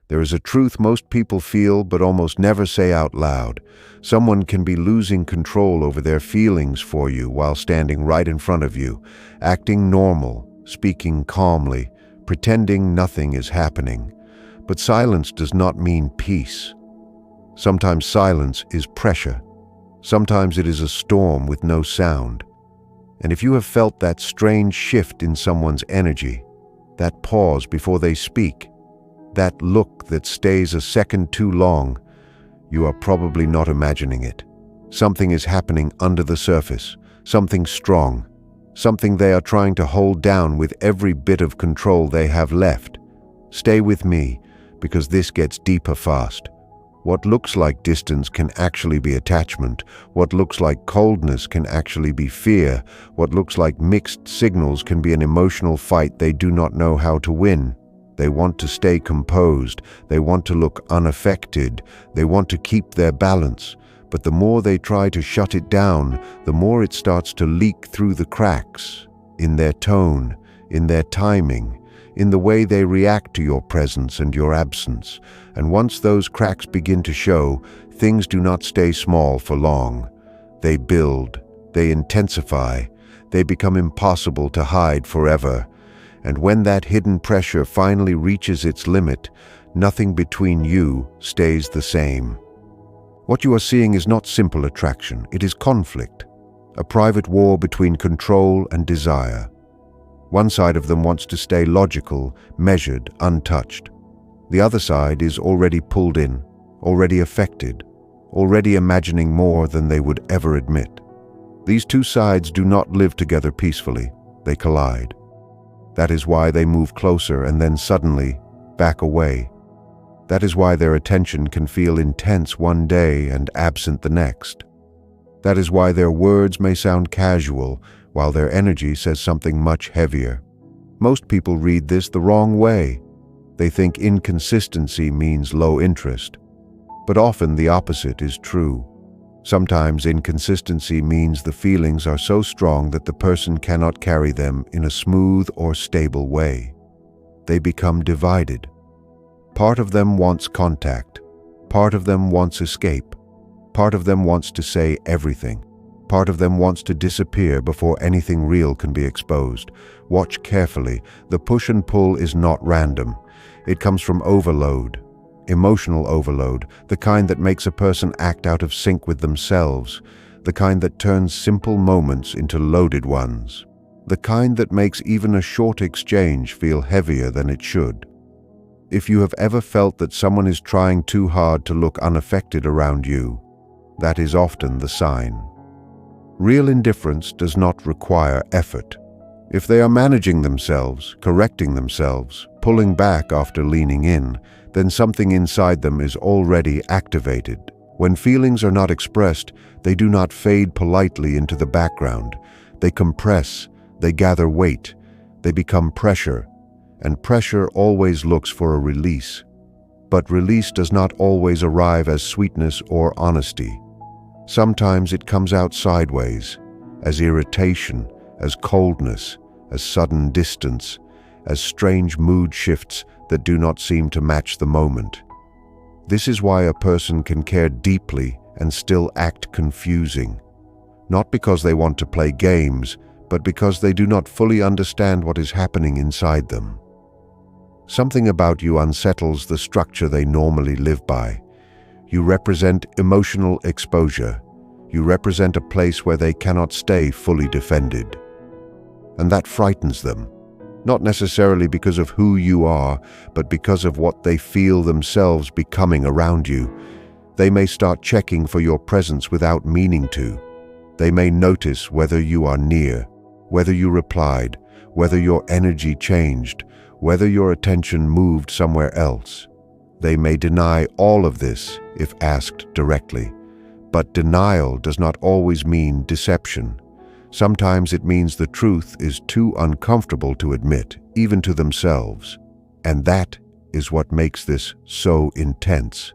There is a truth most people feel but almost never say out loud. Someone can be losing control over their feelings for you while standing right in front of you, acting normal, speaking calmly, pretending nothing is happening. But silence does not mean peace. Sometimes silence is pressure. Sometimes it is a storm with no sound. And if you have felt that strange shift in someone's energy, that pause before they speak, that look that stays a second too long, you are probably not imagining it. Something is happening under the surface, something strong, something they are trying to hold down with every bit of control they have left. Stay with me, because this gets deeper fast. What looks like distance can actually be attachment. What looks like coldness can actually be fear. What looks like mixed signals can be an emotional fight they do not know how to win. They want to stay composed. They want to look unaffected. They want to keep their balance. But the more they try to shut it down, the more it starts to leak through the cracks, in their tone, in their timing, in the way they react to your presence and your absence. And once those cracks begin to show, things do not stay small for long. They build, they intensify, they become impossible to hide forever. And when that hidden pressure finally reaches its limit, nothing between you stays the same. What you are seeing is not simple attraction, it is conflict, a private war between control and desire. One side of them wants to stay logical, measured, untouched. The other side is already pulled in, already affected, already imagining more than they would ever admit. These two sides do not live together peacefully, they collide. That is why they move closer and then suddenly back away. That is why their attention can feel intense one day and absent the next. That is why their words may sound casual, while their energy says something much heavier. Most people read this the wrong way. They think inconsistency means low interest. But often the opposite is true. Sometimes inconsistency means the feelings are so strong that the person cannot carry them in a smooth or stable way. They become divided. Part of them wants contact. Part of them wants escape. Part of them wants to say everything. Part of them wants to disappear before anything real can be exposed. Watch carefully. The push and pull is not random. It comes from overload. Emotional overload, the kind that makes a person act out of sync with themselves, the kind that turns simple moments into loaded ones, the kind that makes even a short exchange feel heavier than it should. If you have ever felt that someone is trying too hard to look unaffected around you, that is often the sign. Real indifference does not require effort. If they are managing themselves, correcting themselves, pulling back after leaning in, then something inside them is already activated. When feelings are not expressed, they do not fade politely into the background. They compress, they gather weight, they become pressure, and pressure always looks for a release. But release does not always arrive as sweetness or honesty. Sometimes it comes out sideways, as irritation, as coldness, as sudden distance, as strange mood shifts that do not seem to match the moment. This is why a person can care deeply and still act confusing, not because they want to play games, but because they do not fully understand what is happening inside them. Something about you unsettles the structure they normally live by. You represent emotional exposure. You represent a place where they cannot stay fully defended. And that frightens them. Not necessarily because of who you are, but because of what they feel themselves becoming around you. They may start checking for your presence without meaning to. They may notice whether you are near, whether you replied, whether your energy changed, whether your attention moved somewhere else. They may deny all of this if asked directly. But denial does not always mean deception. Sometimes it means the truth is too uncomfortable to admit, even to themselves. And that is what makes this so intense.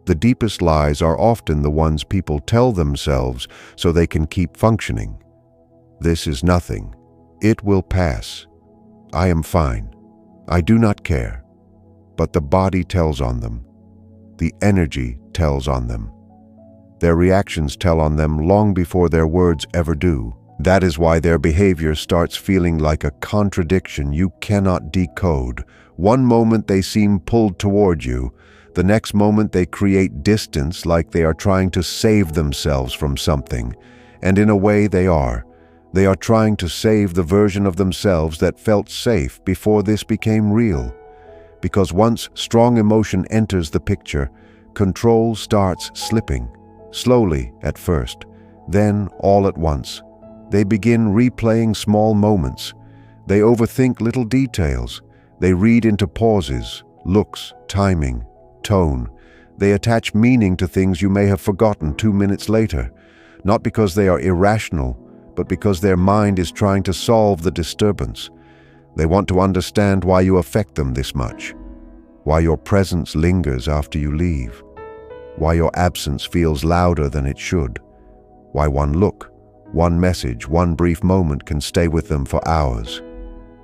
The deepest lies are often the ones people tell themselves so they can keep functioning. This is nothing. It will pass. I am fine. I do not care. but the body tells on them. The energy tells on them. Their reactions tell on them long before their words ever do. That is why their behavior starts feeling like a contradiction you cannot decode. One moment they seem pulled toward you, the next moment they create distance like they are trying to save themselves from something. And in a way they are. They are trying to save the version of themselves that felt safe before this became real. Because once strong emotion enters the picture, control starts slipping. Slowly at first, then all at once. They begin replaying small moments. They overthink little details. They read into pauses, looks, timing, tone. They attach meaning to things you may have forgotten 2 minutes later, not because they are irrational, but because their mind is trying to solve the disturbance. They want to understand why you affect them this much, why your presence lingers after you leave, why your absence feels louder than it should, why one look, one message, one brief moment can stay with them for hours.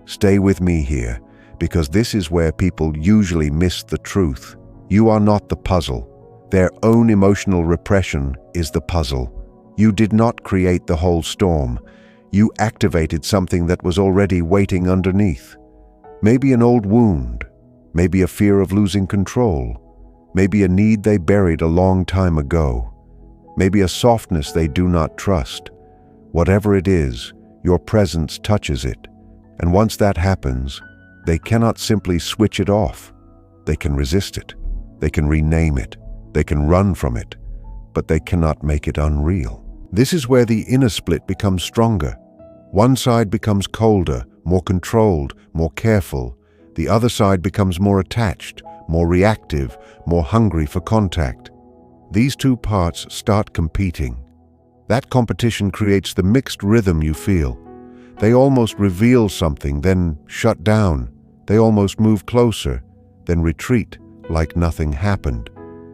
Stay with me here, because this is where people usually miss the truth. You are not the puzzle. Their own emotional repression is the puzzle. You did not create the whole storm. You activated something that was already waiting underneath. Maybe an old wound, maybe a fear of losing control, maybe a need they buried a long time ago, maybe a softness they do not trust. Whatever it is, your presence touches it, and once that happens, they cannot simply switch it off. They can resist it, they can rename it, they can run from it, but they cannot make it unreal. This is where the inner split becomes stronger. One side becomes colder, more controlled, more careful. The other side becomes more attached, more reactive, more hungry for contact. These two parts start competing. That competition creates the mixed rhythm you feel. They almost reveal something, then shut down. They almost move closer, then retreat like nothing happened.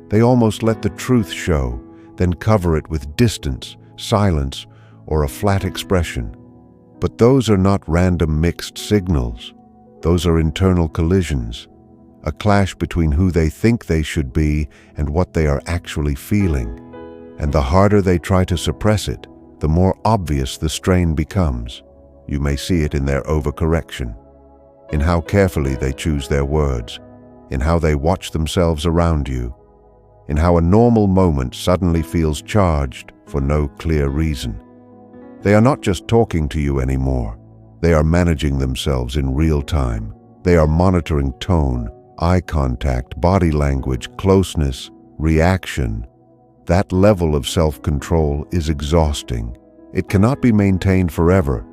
They almost let the truth show, then cover it with distance, silence, or a flat expression. But those are not random mixed signals. Those are internal collisions, a clash between who they think they should be and what they are actually feeling. And the harder they try to suppress it, the more obvious the strain becomes. You may see it in their overcorrection, in how carefully they choose their words, in how they watch themselves around you, in how a normal moment suddenly feels charged for no clear reason. They are not just talking to you anymore. They are managing themselves in real time. They are monitoring tone, eye contact, body language, closeness, reaction. That level of self-control is exhausting. It cannot be maintained forever.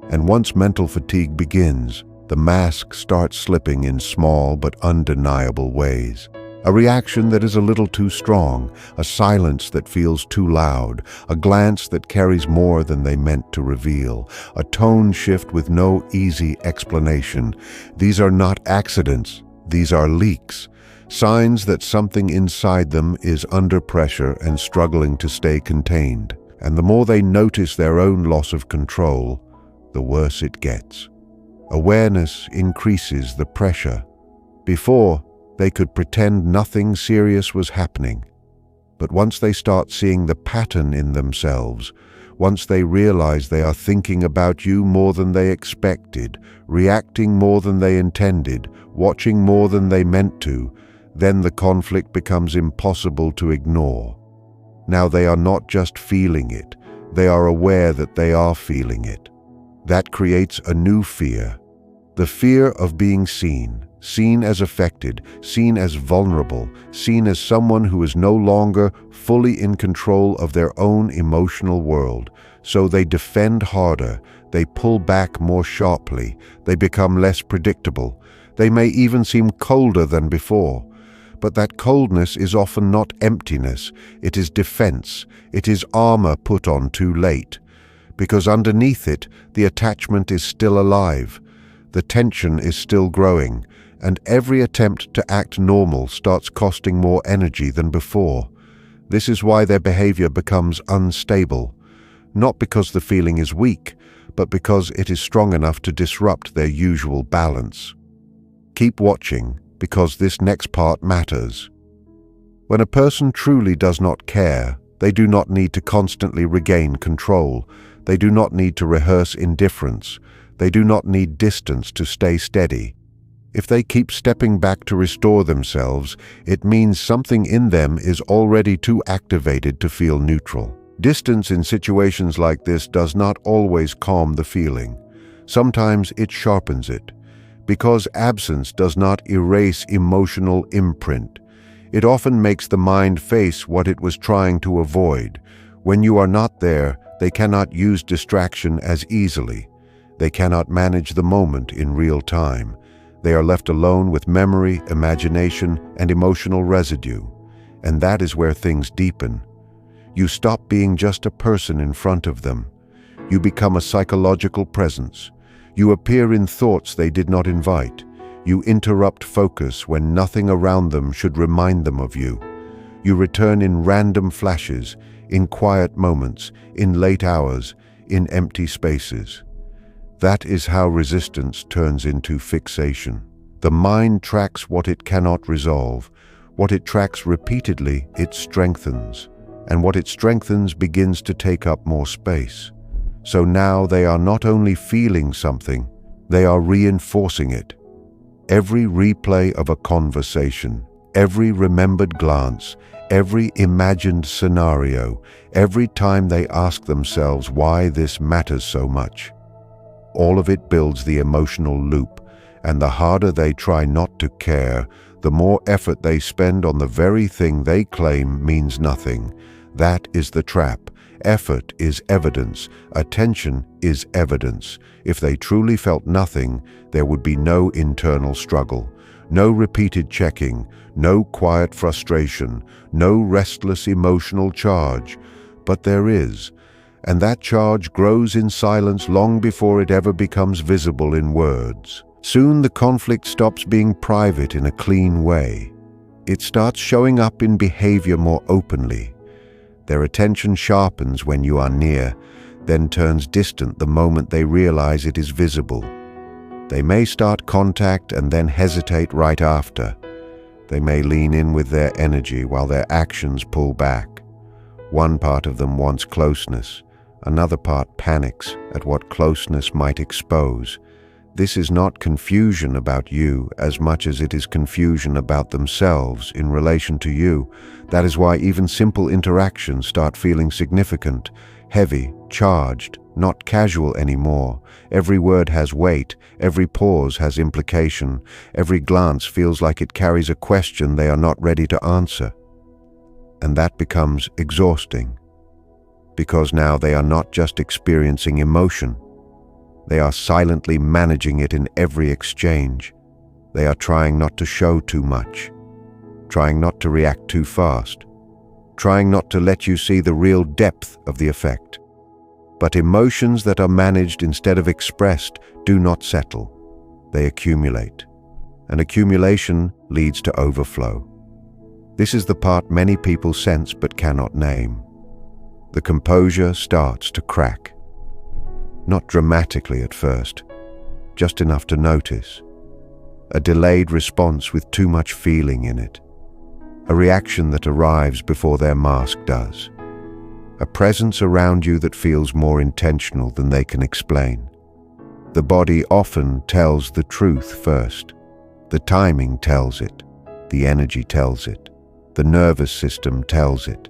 And once mental fatigue begins, the mask starts slipping in small but undeniable ways. A reaction that is a little too strong, a silence that feels too loud, a glance that carries more than they meant to reveal, a tone shift with no easy explanation. These are not accidents, these are leaks, signs that something inside them is under pressure and struggling to stay contained. And the more they notice their own loss of control, the worse it gets. Awareness increases the pressure. Before, they could pretend nothing serious was happening. But once they start seeing the pattern in themselves, once they realize they are thinking about you more than they expected, reacting more than they intended, watching more than they meant to, then the conflict becomes impossible to ignore. Now they are not just feeling it, they are aware that they are feeling it. That creates a new fear. The fear of being seen as affected, seen as vulnerable, seen as someone who is no longer fully in control of their own emotional world. So they defend harder, they pull back more sharply, they become less predictable. They may even seem colder than before. But that coldness is often not emptiness, it is defense, it is armor put on too late. Because underneath it, the attachment is still alive, the tension is still growing, and every attempt to act normal starts costing more energy than before. This is why their behavior becomes unstable, not because the feeling is weak, but because it is strong enough to disrupt their usual balance. Keep watching, because this next part matters. When a person truly does not care, they do not need to constantly regain control. They do not need to rehearse indifference. They do not need distance to stay steady. If they keep stepping back to restore themselves, it means something in them is already too activated to feel neutral. Distance in situations like this does not always calm the feeling. Sometimes it sharpens it. Because absence does not erase emotional imprint, it often makes the mind face what it was trying to avoid. When you are not there, they cannot use distraction as easily. They cannot manage the moment in real time. They are left alone with memory, imagination, and emotional residue. And that is where things deepen. You stop being just a person in front of them. You become a psychological presence. You appear in thoughts they did not invite. You interrupt focus when nothing around them should remind them of you. You return in random flashes, in quiet moments, in late hours, in empty spaces. That is how resistance turns into fixation. The mind tracks what it cannot resolve. What it tracks repeatedly, it strengthens. And what it strengthens begins to take up more space. So now they are not only feeling something, they are reinforcing it. Every replay of a conversation, every remembered glance, every imagined scenario, every time they ask themselves why this matters so much. All of it builds the emotional loop, and the harder they try not to care, the more effort they spend on the very thing they claim means nothing. That is the trap. Effort is evidence. Attention is evidence. If they truly felt nothing, there would be no internal struggle, no repeated checking, no quiet frustration, no restless emotional charge. But there is, and that charge grows in silence long before it ever becomes visible in words. Soon the conflict stops being private in a clean way. It starts showing up in behavior more openly. Their attention sharpens when you are near, then turns distant the moment they realize it is visible. They may start contact and then hesitate right after. They may lean in with their energy while their actions pull back. One part of them wants closeness. Another part panics at what closeness might expose. This is not confusion about you as much as it is confusion about themselves in relation to you. That is why even simple interactions start feeling significant, heavy, charged, not casual anymore. Every word has weight, every pause has implication, every glance feels like it carries a question they are not ready to answer. And that becomes exhausting, because now they are not just experiencing emotion. They are silently managing it in every exchange. They are trying not to show too much, trying not to react too fast, trying not to let you see the real depth of the effect. But emotions that are managed instead of expressed do not settle. They accumulate, and accumulation leads to overflow. This is the part many people sense but cannot name. The composure starts to crack. Not dramatically at first, just enough to notice. A delayed response with too much feeling in it. A reaction that arrives before their mask does. A presence around you that feels more intentional than they can explain. The body often tells the truth first. The timing tells it. The energy tells it. The nervous system tells it.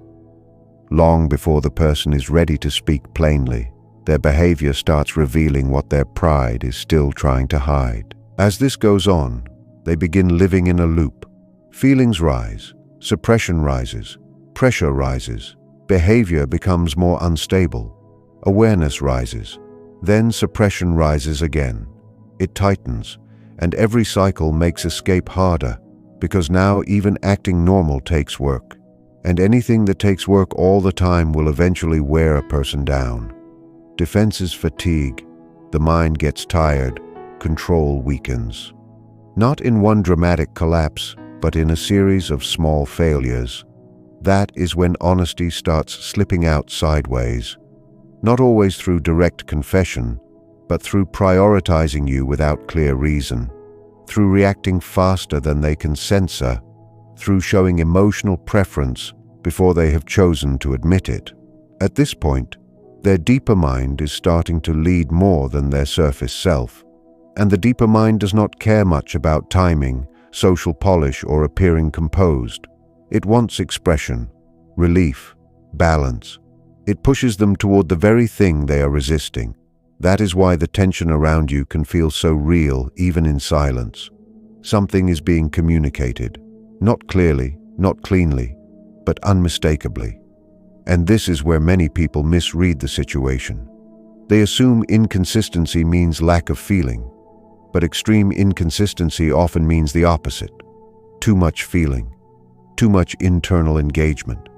Long before the person is ready to speak plainly, their behavior starts revealing what their pride is still trying to hide. As this goes on, they begin living in a loop. Feelings rise, suppression rises, pressure rises, behavior becomes more unstable, awareness rises, then suppression rises again. It tightens, and every cycle makes escape harder, because now even acting normal takes work. And anything that takes work all the time will eventually wear a person down. Defenses fatigue, the mind gets tired, control weakens. Not in one dramatic collapse, but in a series of small failures. That is when honesty starts slipping out sideways. Not always through direct confession, but through prioritizing you without clear reason. through reacting faster than they can censor, through showing emotional preference before they have chosen to admit it. At this point, their deeper mind is starting to lead more than their surface self. And the deeper mind does not care much about timing, social polish, or appearing composed. It wants expression, relief, balance. It pushes them toward the very thing they are resisting. That is why the tension around you can feel so real, even in silence. Something is being communicated, not clearly, not cleanly, but unmistakably. And this is where many people misread the situation. They assume inconsistency means lack of feeling, but extreme inconsistency often means the opposite. Too much feeling, too much internal engagement,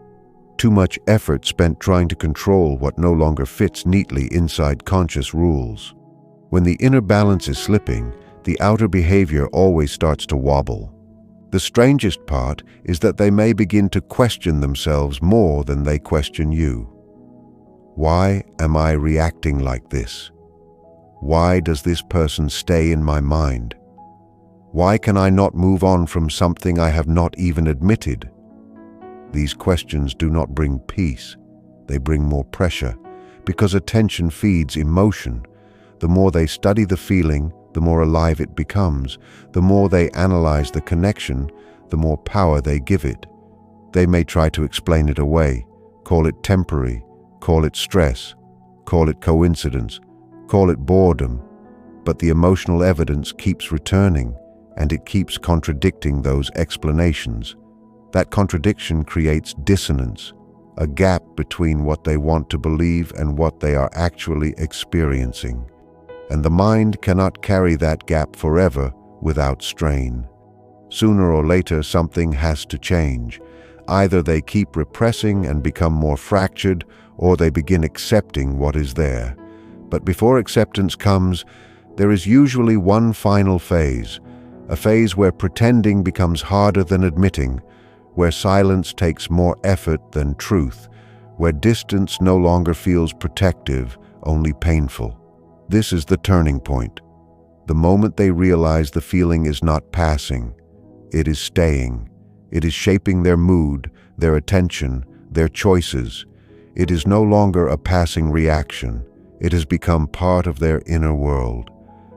too much effort spent trying to control what no longer fits neatly inside conscious rules. When the inner balance is slipping, the outer behavior always starts to wobble. The strangest part is that they may begin to question themselves more than they question you. Why am I reacting like this? Why does this person stay in my mind? Why can I not move on from something I have not even admitted? These questions do not bring peace. They bring more pressure, because attention feeds emotion. The more they study the feeling, the more alive it becomes. The more they analyze the connection, the more power they give it. They may try to explain it away, call it temporary, call it stress, call it coincidence, call it boredom, but the emotional evidence keeps returning, and it keeps contradicting those explanations. That contradiction creates dissonance, a gap between what they want to believe and what they are actually experiencing. And the mind cannot carry that gap forever without strain. Sooner or later, something has to change. Either they keep repressing and become more fractured, or they begin accepting what is there. But before acceptance comes, there is usually one final phase, a phase where pretending becomes harder than admitting, where silence takes more effort than truth, where distance no longer feels protective, only painful. This is the turning point. The moment they realize the feeling is not passing, it is staying. It is shaping their mood, their attention, their choices. It is no longer a passing reaction. It has become part of their inner world.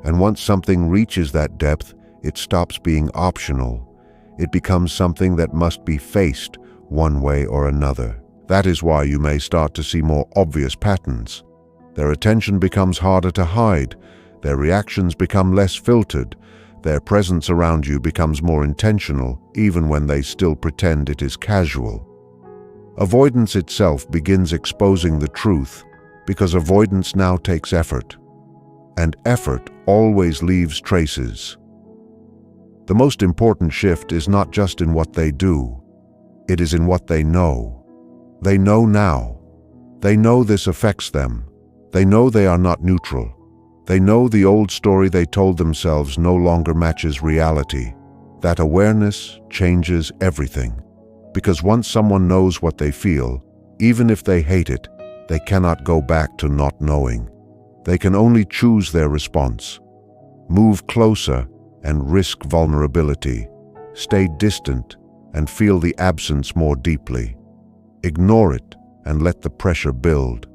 And once something reaches that depth, it stops being optional. It becomes something that must be faced one way or another. That is why you may start to see more obvious patterns. Their attention becomes harder to hide. Their reactions become less filtered. Their presence around you becomes more intentional, even when they still pretend it is casual. Avoidance itself begins exposing the truth, because avoidance now takes effort. And effort always leaves traces. The most important shift is not just in what they do, it is in what they know. They know now. They know this affects them. They know they are not neutral. They know the old story they told themselves no longer matches reality. That awareness changes everything. Because once someone knows what they feel, even if they hate it, they cannot go back to not knowing. They can only choose their response. Move closer and risk vulnerability. Stay distant and feel the absence more deeply. Ignore it and let the pressure build.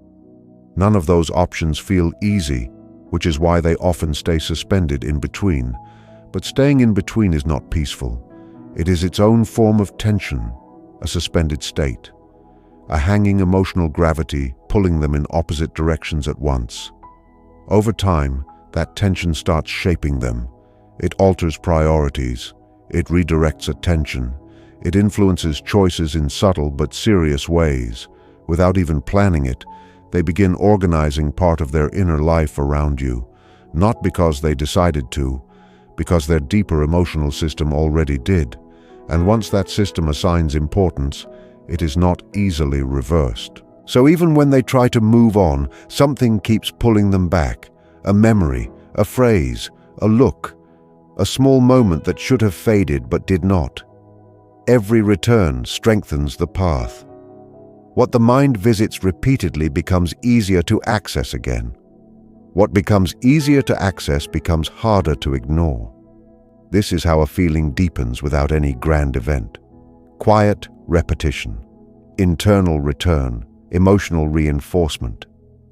None of those options feel easy, which is why they often stay suspended in between. But staying in between is not peaceful. It is its own form of tension, a suspended state, a hanging emotional gravity pulling them in opposite directions at once. Over time, that tension starts shaping them. It alters priorities. It redirects attention. It influences choices in subtle but serious ways. Without even planning it, they begin organizing part of their inner life around you, not because they decided to, because their deeper emotional system already did. And once that system assigns importance, it is not easily reversed. So even when they try to move on, something keeps pulling them back. A memory, a phrase, a look, a small moment that should have faded but did not. Every return strengthens the path. What the mind visits repeatedly becomes easier to access again. What becomes easier to access becomes harder to ignore. This is how a feeling deepens without any grand event. Quiet repetition, internal return, emotional reinforcement,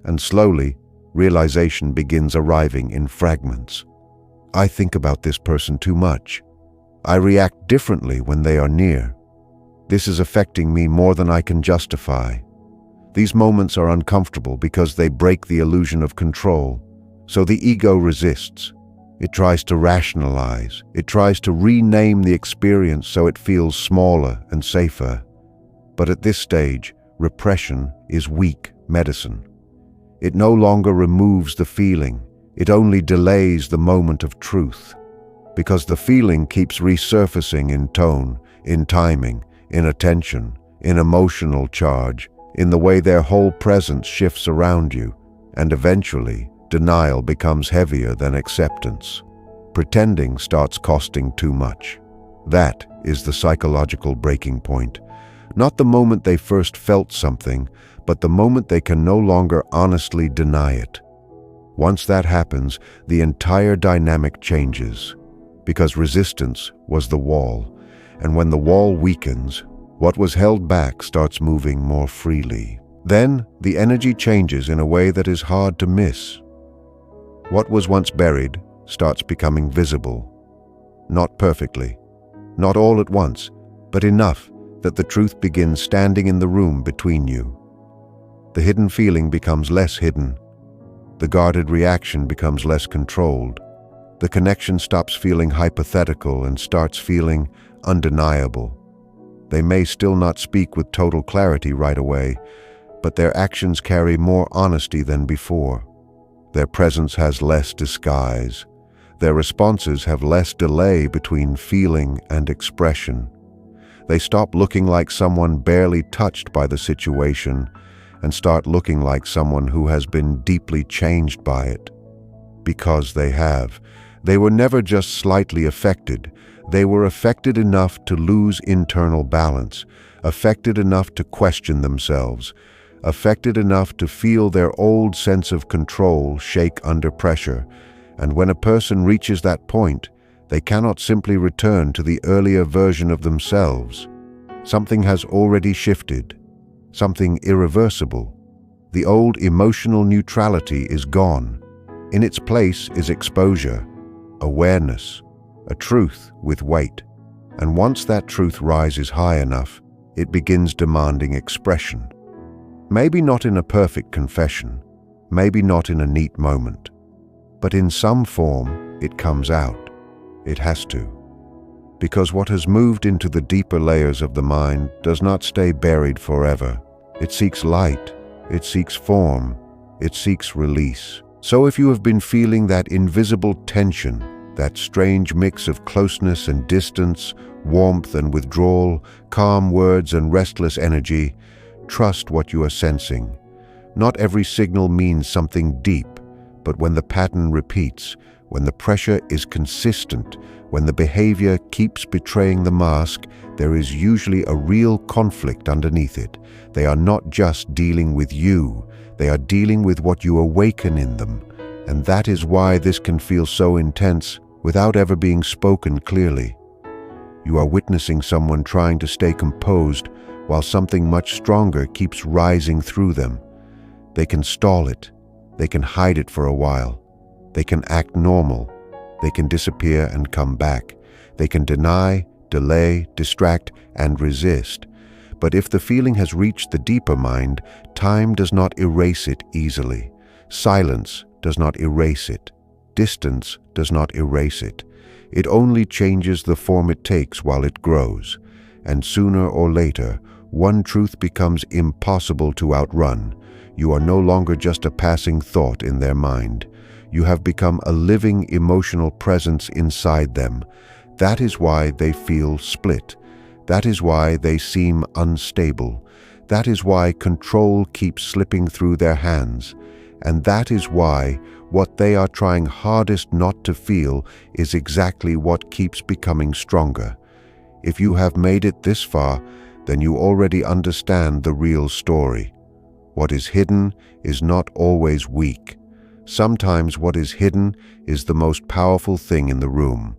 and slowly, realization begins arriving in fragments. I think about this person too much. I react differently when they are near. This is affecting me more than I can justify. These moments are uncomfortable because they break the illusion of control. So the ego resists. It tries to rationalize. It tries to rename the experience so it feels smaller and safer. But at this stage, repression is weak medicine. It no longer removes the feeling. It only delays the moment of truth. Because the feeling keeps resurfacing in tone, in timing, in attention, in emotional charge, in the way their whole presence shifts around you, and eventually, denial becomes heavier than acceptance. Pretending starts costing too much. That is the psychological breaking point. Not the moment they first felt something, but the moment they can no longer honestly deny it. Once that happens, the entire dynamic changes. Because resistance was the wall, and when the wall weakens, what was held back starts moving more freely. Then, the energy changes in a way that is hard to miss. What was once buried starts becoming visible. Not perfectly, not all at once, but enough that the truth begins standing in the room between you. The hidden feeling becomes less hidden. The guarded reaction becomes less controlled. The connection stops feeling hypothetical and starts feeling undeniable. They may still not speak with total clarity right away, but their actions carry more honesty than before. Their presence has less disguise. Their responses have less delay between feeling and expression. They stop looking like someone barely touched by the situation and start looking like someone who has been deeply changed by it. Because they have. They were never just slightly affected. They were affected enough to lose internal balance, affected enough to question themselves, affected enough to feel their old sense of control shake under pressure. And when a person reaches that point, they cannot simply return to the earlier version of themselves. Something has already shifted, something irreversible. The old emotional neutrality is gone. In its place is exposure, awareness, a truth with weight. And once that truth rises high enough, it begins demanding expression. Maybe not in a perfect confession, maybe not in a neat moment, but in some form it comes out. It has to. Because what has moved into the deeper layers of the mind does not stay buried forever. It seeks light, it seeks form, it seeks release. So if you have been feeling that invisible tension, that strange mix of closeness and distance, warmth and withdrawal, calm words and restless energy, trust what you are sensing. Not every signal means something deep, but when the pattern repeats, when the pressure is consistent, when the behavior keeps betraying the mask, there is usually a real conflict underneath it. They are not just dealing with you, they are dealing with what you awaken in them. And that is why this can feel so intense without ever being spoken clearly. You are witnessing someone trying to stay composed while something much stronger keeps rising through them. They can stall it. They can hide it for a while. They can act normal. They can disappear and come back. They can deny, delay, distract, and resist. But if the feeling has reached the deeper mind, time does not erase it easily. Silence does not erase it. Distance does not erase it. It only changes the form it takes while it grows. And sooner or later, one truth becomes impossible to outrun. You are no longer just a passing thought in their mind. You have become a living emotional presence inside them. That is why they feel split. That is why they seem unstable. That is why control keeps slipping through their hands. And that is why what they are trying hardest not to feel is exactly what keeps becoming stronger. If you have made it this far, then you already understand the real story. What is hidden is not always weak. Sometimes what is hidden is the most powerful thing in the room.